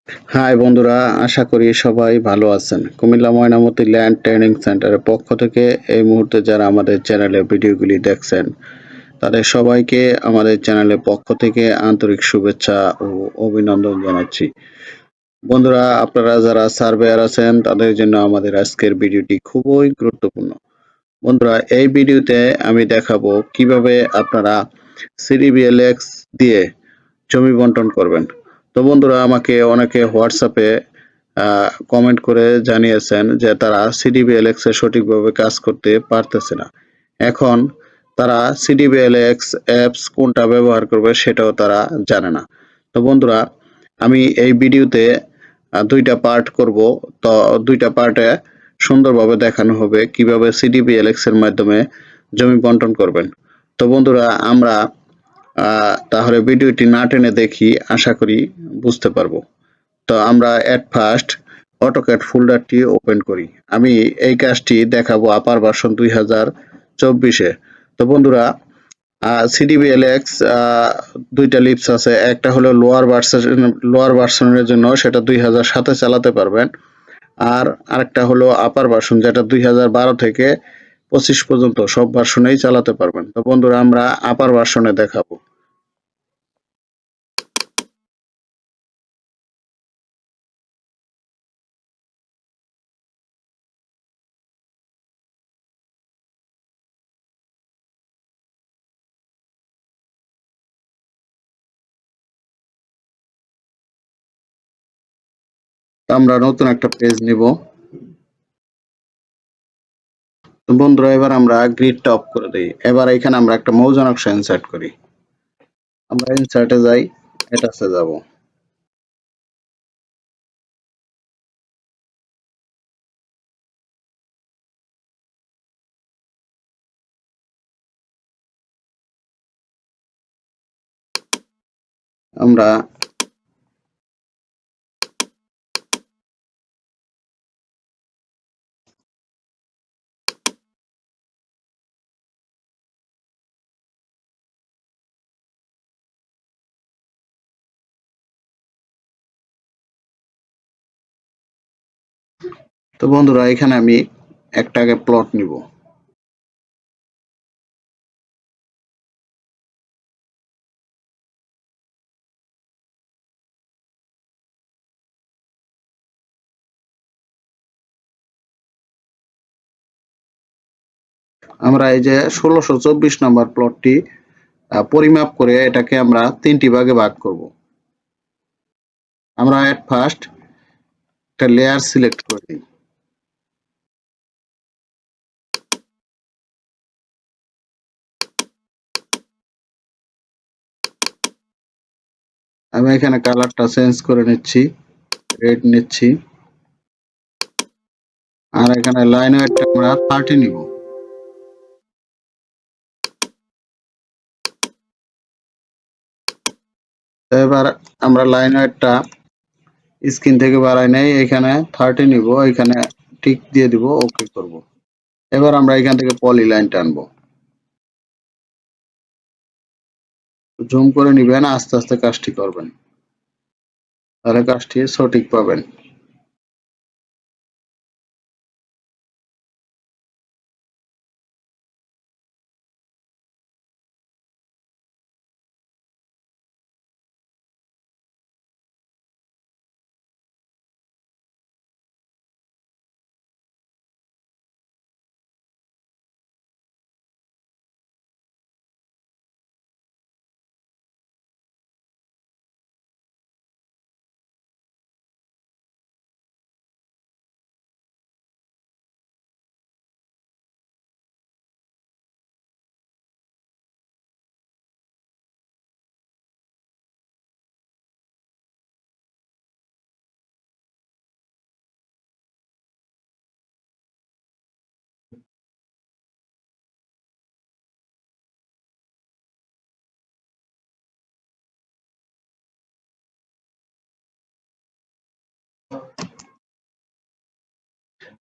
High বন্ধুরা, আশা করি সবাই ভালো আছেন। কুমিল্লা ময়নামতি ল্যান্ড ট্রেনিং সেন্টারের পক্ষ থেকে এই মুহূর্তে যারা আমাদের চ্যানেলে ভিডিওগুলি দেখছেন তাদের সবাইকে আমাদের চ্যানেলের পক্ষ থেকে আন্তরিক শুভেচ্ছা ও অভিনন্দন জানাচ্ছি। বন্ধুরা, আপনারা যারা সার্ভেয়ার আছেন তাদের জন্য আমাদের আজকের ভিডিওটি খুবই গুরুত্বপূর্ণ। বন্ধুরা, এই ভিডিওতে আমি দেখাবো কিভাবে আপনারা সিডিবিএলএক্স দিয়ে জমি বন্টন করবেন। তো বন্ধুরা, আমাকে অনেকে হোয়াটসঅ্যাপে কমেন্ট করে জানিয়েছেন যে তারা সিডিবিএলএক্স এ সঠিকভাবে কাজ করতে পারতেছে না। এখন তারা সিডিবিএলএক্স অ্যাপস কোনটা ব্যবহার করবে সেটাও তারা জানে না। তো বন্ধুরা, আমি এই ভিডিওতে দুইটা পার্ট করব। তো দুইটা পার্টে সুন্দরভাবে দেখানো হবে কিভাবে সিডিবিএলএক্স এর মাধ্যমে জমি বন্টন করবেন। তো বন্ধুরা, আমরা তাহলে ভিডিওটি না টেনে দেখি, আশা করি বুঝতে পারবো। তো আমরা এট ফার্স্ট অটোক্যাড ফোল্ডারটি ওপেন করি। আমি এই কাজটি দেখাবো আপার ভার্সন 2024-এ। তো বন্ধুরা, সিডিবিএলএক্স দুইটা লিপস আছে। একটা হলো লোয়ার ভার্সনের জন্য, সেটা 2007-এ চালাতে পারবেন। আর আরেকটা হলো আপার ভার্সন, যেটা 2012 থেকে 25 পর্যন্ত সব ভার্সনেই চালাতে পারবেন। তো বন্ধুরা, আমরা আপার ভার্সনে দেখাবো। আমরা নতুন একটা পেজ নিব। তো বন্ধুরা, এবার আমরা গ্রিডটা অফ করে দিই। এবার এখানে আমরা একটা মৌজা নকশা ইনসার্ট করি। আমরা ইনসার্টে যাই, এটাতে যাব। আমরা তো বন্ধুরা, এখানে আমি একটা আগে প্লট নিব। আমরা এই যে 1624 নম্বর প্লটটি পরিমাপ করে এটাকে আমরা 3টি ভাগে ভাগ করব। আমরা এট ফার্স্ট একটা লেয়ার সিলেক্ট করে দিই। আমি এখানে কালারটা চেঞ্জ করে নিচ্ছি, রেড নিচ্ছি। আর এখানে লাইন ওয়েটটা আমরা 30 নিব। এবার আমরা লাইন ওয়েটটা স্ক্রিন থেকে বাড়াই নাই, এখানে 30 নিব, এখানে টিক দিয়ে দিব, ওকে করব। এবার আমরা এখান থেকে পলি লাইন টানবো। জুম করে নিবেন, আস্তে আস্তে কাজটি করবেন, তাহলে কাজটি সঠিক পাবেন।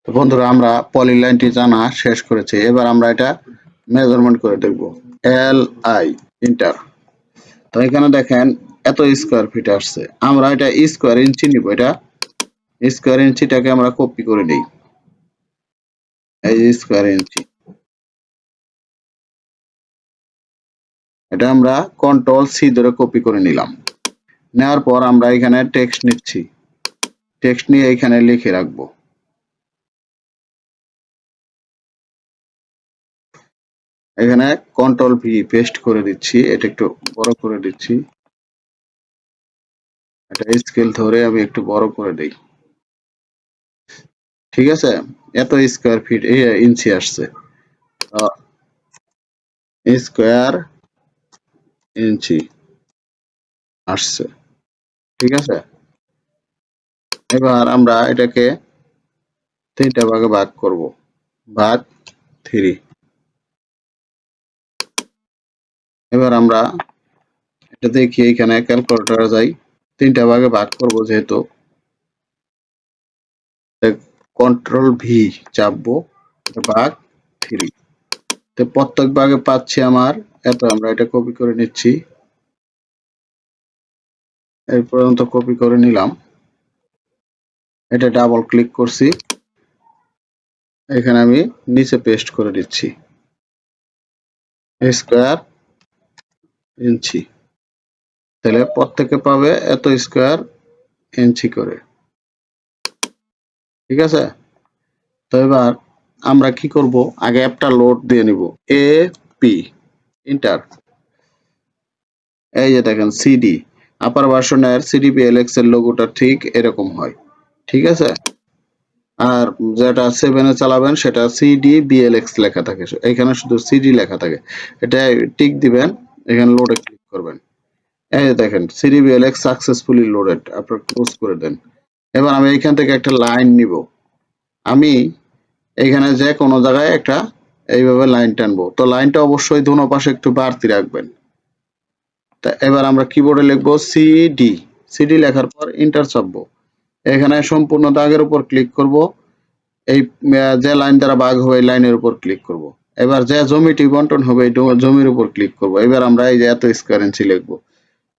তো বন্ধুরা, আমরা পলি লাইনটি জানা শেষ করেছি। এবার আমরা এটা মেজারমেন্ট করে দেখব। LI enter. তো এখানে দেখেন এত স্কোয়ার ফিট আসছে। আমরা এটা স্কোয়ার ইঞ্চি নিব, এটা স্কোয়ার ইঞ্চিটাকে আমরা কপি করে নিই। এই যে স্কোয়ার ইঞ্চি, এটা আমরা কন্ট্রোল সি ধরে কপি করে নিলাম। নেওয়ার পর আমরা এখানে টেক্সট নিচ্ছি, টেক্সট নিয়ে এখানে লিখে রাখবো। এখানে কন্ট্রোল ভি পেস্ট করে দিচ্ছি, এটা একটু বড় করে দিচ্ছি, এটা স্কেল ধরে আমি একটু বড় করে দিই। ঠিক আছে, এত স্কোয়ার ফিট ইঞ্চি আসছে, স্কোয়ার ইঞ্চি আসছে। ঠিক আছে, এবার আমরা এটাকে 3টা ভাগে ভাগ করব, ভাগ 3। এবার আমরা এটা দেখি, এখানে ক্যালকুলেটরে যাই, 3টা ভাগে ভাগ করব যেহেতু, কন্ট্রোল ভি চাপবো, ভাগ 3। তো প্রত্যেক ভাগে পাচ্ছি আমার এত, আমরা এটা কপি করে নিচ্ছি, এই পর্যন্ত কপি করে নিলাম। এটা ডাবল ক্লিক করছি, এখানে আমি নিচে পেস্ট করে দিচ্ছি, স্কোয়ার ইঞ্চি, তাহলে প্রত্যেকে পাবে এত স্কোয়ার ইঞ্চি করে। ঠিক আছে, তো এবার আমরা কি করব, আগে একটা লোড দিয়ে নিব, এ পি ইন্টার। এই যে দেখেন সিডি, আপার ভার্সনের সিডিপিএলএক্স এর লোগোটা ঠিক এরকম হয়। ঠিক আছে, আর যেটা 7 এ চালাবেন সেটা সিডি বিএলএক্স লেখা থাকে, এখানে শুধু সিডি লেখা থাকে। এটা টিক দিবেন, এখানে লোডে ক্লিক করবেন। এই যে দেখেন সিডি বিএলএক্স সাকসেসফুলি লোডেড, আপনার ক্লোজ করে দেন। এবার আমি এখান থেকে একটা লাইন নিব, আমি এখানে যে কোনো জায়গায় একটা এইভাবে লাইন টানবো, তো লাইনটা অবশ্যই দোনো পাশে একটু বাড়তি রাখবেন। তা এবার আমরা কিবোর্ডে লিখবো সিডি, সিডি লেখার পর এন্টার চাপবো। এখানে সম্পূর্ণ দাগের উপর ক্লিক করব, এই যে লাইন দ্বারা ভাগ হবে এই লাইনের উপর ক্লিক করব। এবার যে জমিটি বন্টন হবে এই জমির উপর ক্লিক করব। এবার আমরা এই যে এত স্কয়ার ইঞ্চি লিখবো,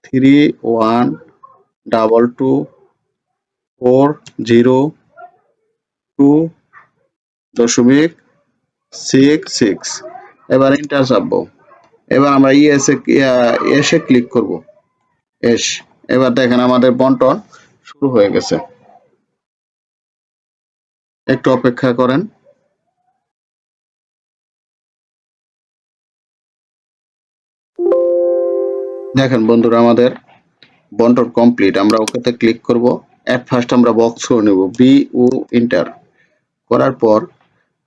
312.2.66। এবার এন্টার চাপবো। এবার আমরা এসে ক্লিক করব, এস। এবার দেখেন আমাদের বন্টন শুরু হয়ে গেছে, একটু অপেক্ষা করেন। দেখেন বন্ধুরা, আমাদের বন্টন কমপ্লিট। আমরা ওকেতে ক্লিক করব, এট ফার্স্ট আমরা বক্স করে নেব, বি ও এন্টার করার পর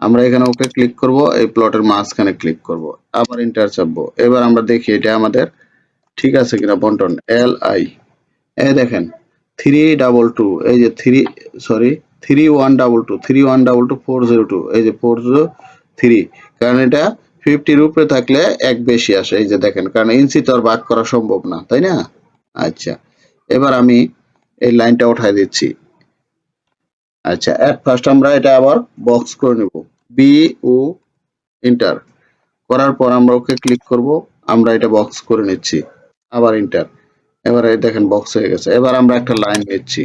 আমরা এখানে ওকে ক্লিক করব, এই প্লটের মাঝখানে ক্লিক করব, আবার এন্টার চাপবো। এবার আমরা দেখি এটা আমাদের ঠিক আছে কিনা বন্টন। এল আই, এই দেখেন 322, এই যে 3123402, এই যে 403, কারণ এটা 50-র উপরে থাকলে এক বেশি আসে। এই যে দেখেন, কারণ ইঞ্চি তো আর ভাগ করা সম্ভব না, তাই না? আচ্ছা, এবার আমি এই লাইনটা উঠাই দিচ্ছি। আচ্ছা, এট ফার্স্ট আমরা এটা আবার বক্স করে নেব, বি ও এন্টার করার পর আমরা ওকে ক্লিক করব, আমরা এটা বক্স করে নিচ্ছি, আবার এন্টার। এবারে দেখেন বক্স হয়ে গেছে। এবার আমরা একটা লাইন নিচ্ছি,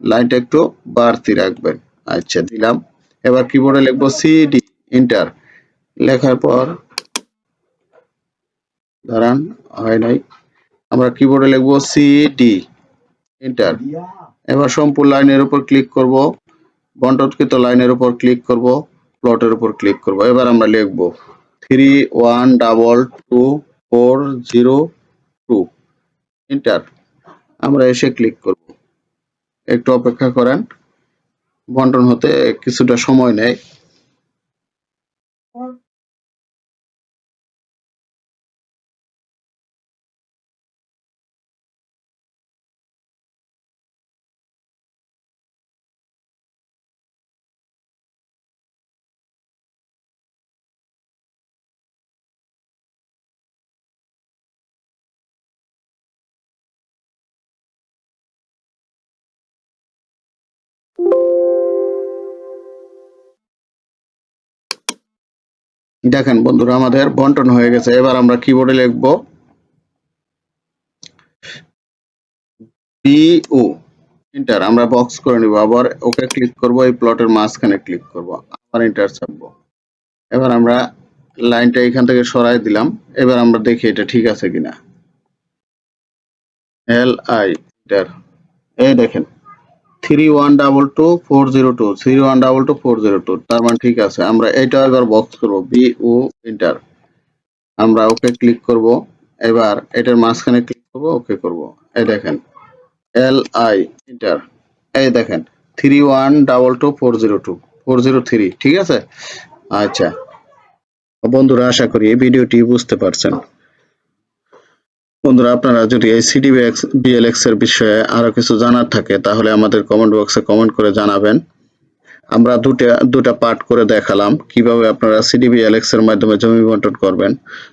লাইনটা একটু বাড়তি রাখবেন। আচ্ছা, দিলাম। এবার কিবোর্ডে লিখবো সিডি, এন্টার লেখার পর, দাঁড়ান, হয় নাই, আমরা কিবোর্ডে লিখবো সিডি, এন্টার। এবার সম্পূর্ণ লাইনের উপর ক্লিক করব, বন্টনকৃত লাইনের উপর ক্লিক করব, প্লটের উপর ক্লিক করব। এবার আমরা লিখবো 3122402, এন্টার। আমরা এসে ক্লিক করব, একটু অপেক্ষা করেন, বন্টন হতে কিছুটা সময় নেয়। দেখেন বন্ধুরা, আমাদের বন্টন হয়ে গেছে। এবার আমরা কিবোর্ডে লিখবো BO এন্টার আমরা বক্স করে নিব, আবার ওকে ক্লিক করব, এই প্লটের মাঝখানে ক্লিক করব, আবার এন্টার চাপবো। এবার আমরা লাইনটা এখান থেকে সরাই দিলাম। এবার আমরা দেখি এটা ঠিক আছে কিনা। LI এন্টার, এই দেখেন 3122 402 3122 402, তার মানে ঠিক আছে। আমরা এটা এবার বক্স করব, BO এন্টার, আমরা ওকে ক্লিক করব। এবার এটার মাঝখানে ক্লিক করব, ওকে করব। এই দেখেন LI এন্টার, এই দেখেন 3122 403, ঠিক আছে। আচ্ছা বন্ধুরা, আশা করি এই ভিডিওটি বুঝতে পারছেন। বন্ধুরা, আপনারা যদি এই CDBLX এর বিষয়ে আরো কিছু জানার থাকে তাহলে আমাদের কমেন্ট বক্সে কমেন্ট করে জানাবেন। আমরা দুটা পার্ট করে দেখালাম কিভাবে আপনারা CDBLX এর মাধ্যমে জমি বন্টন করবেন।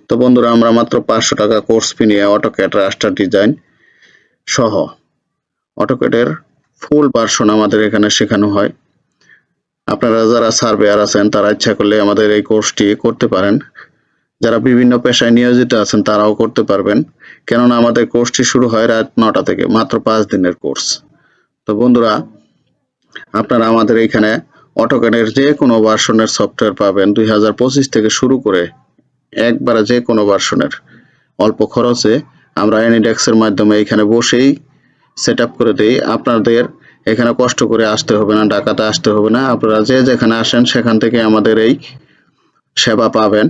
তো বন্ধুরা, আমরা মাত্র 500 টাকা কোর্স ফি নিয়ে অটোক্যাড রাস্টার ডিজাইন সহ অটোক্যাডের ফুল ভার্সন আমাদের এখানে শেখানো হয়। আপনারা যারা সার্ভেয়ার আছেন তারা ইচ্ছা করলে আমাদের এই কোর্সটি করতে পারেন। যারা বিভিন্ন পেশায় নিয়োজিত আছেন তারাও করতে পারবেন, কেননা আমাদের কোর্সটি শুরু হয় রাত 9টা থেকে, মাত্র 5 দিনের কোর্স। তো বন্ধুরা, আপনারা আমাদের এখানে অটোক্যাডের যে কোনো ভার্সনের সফটওয়্যার পাবেন, 2025 থেকে শুরু করে একবারে যে কোনো ভার্সনের অল্প খরচে আমরা অ্যানিডেক্স এর মাধ্যমে এখানে বসেই সেট আপ করে দিই। আপনাদের এখানে কষ্ট করে আসতে হবে না, ঢাকাতে আসতে হবে না। আপনারা যে যেখানে আসেন সেখান থেকে আমাদের এই সেবা পাবেন।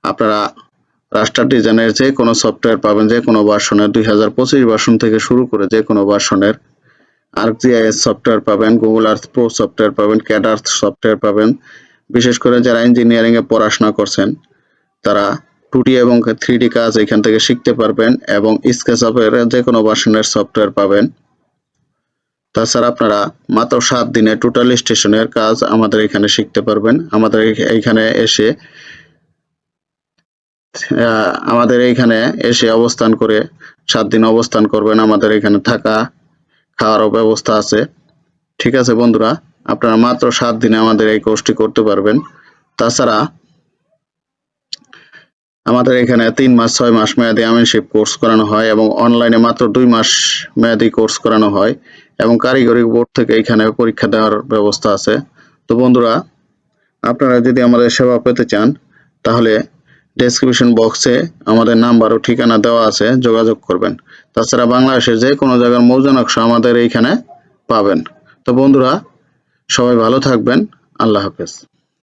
আপনারা রাস্টার ডিজাইনের যে কোনো সফটওয়্যার পাবেন, যে কোনো ভার্সনের 2025 ভার্সন থেকে শুরু করে যে কোনো ভার্সনের ArcGIS সফটওয়্যার পাবেন, গুগল আর্থ প্রো সফটওয়্যার পাবেন, ক্যাড আর্থ সফটওয়্যার পাবেন। বিশেষ করে যারা ইঞ্জিনিয়ারিং এ পড়াশোনা করছেন তারা 2D এবং 3D কাজ এখান থেকে শিখতে পারবেন, এবং স্কেচআপের যে কোনো ভার্সনের সফটওয়্যার পাবেন। তাছাড়া আপনারা মাত্র 7 দিনে টোটাল স্টেশনের কাজ আমাদের এখানে শিখতে পারবেন। আমাদের এইখানে এসে অবস্থান করে 7 দিন অবস্থান করবেন। আমাদের এখানে থাকা খাওয়ারও ব্যবস্থা আছে, ঠিক আছে বন্ধুরা। আপনারা মাত্র 7 দিনে আমাদের এই কোর্সটি করতে পারবেন। তাছাড়া আমাদের এখানে 3 মাস 6 মাস মেয়াদী আমিনশিপ কোর্স করানো হয়, এবং অনলাইনে মাত্র 2 মাস মেয়াদী কোর্স করানো হয়, এবং কারিগরি বোর্ড থেকে এখানে পরীক্ষা দেওয়ার ব্যবস্থা আছে। তো বন্ধুরা, আপনারা যদি আমাদের সেবা পেতে চান তাহলে ডেসক্রিপশন বক্সে আমাদের নাম্বার ও ঠিকানা দেওয়া আছে, যোগাযোগ করবেন। তাছাড়া বাংলাদেশের যে কোনো জায়গার মৌজা নকশা আমাদের এইখানে পাবেন। তো বন্ধুরা, সবাই ভালো থাকবেন। আল্লাহ হাফেজ।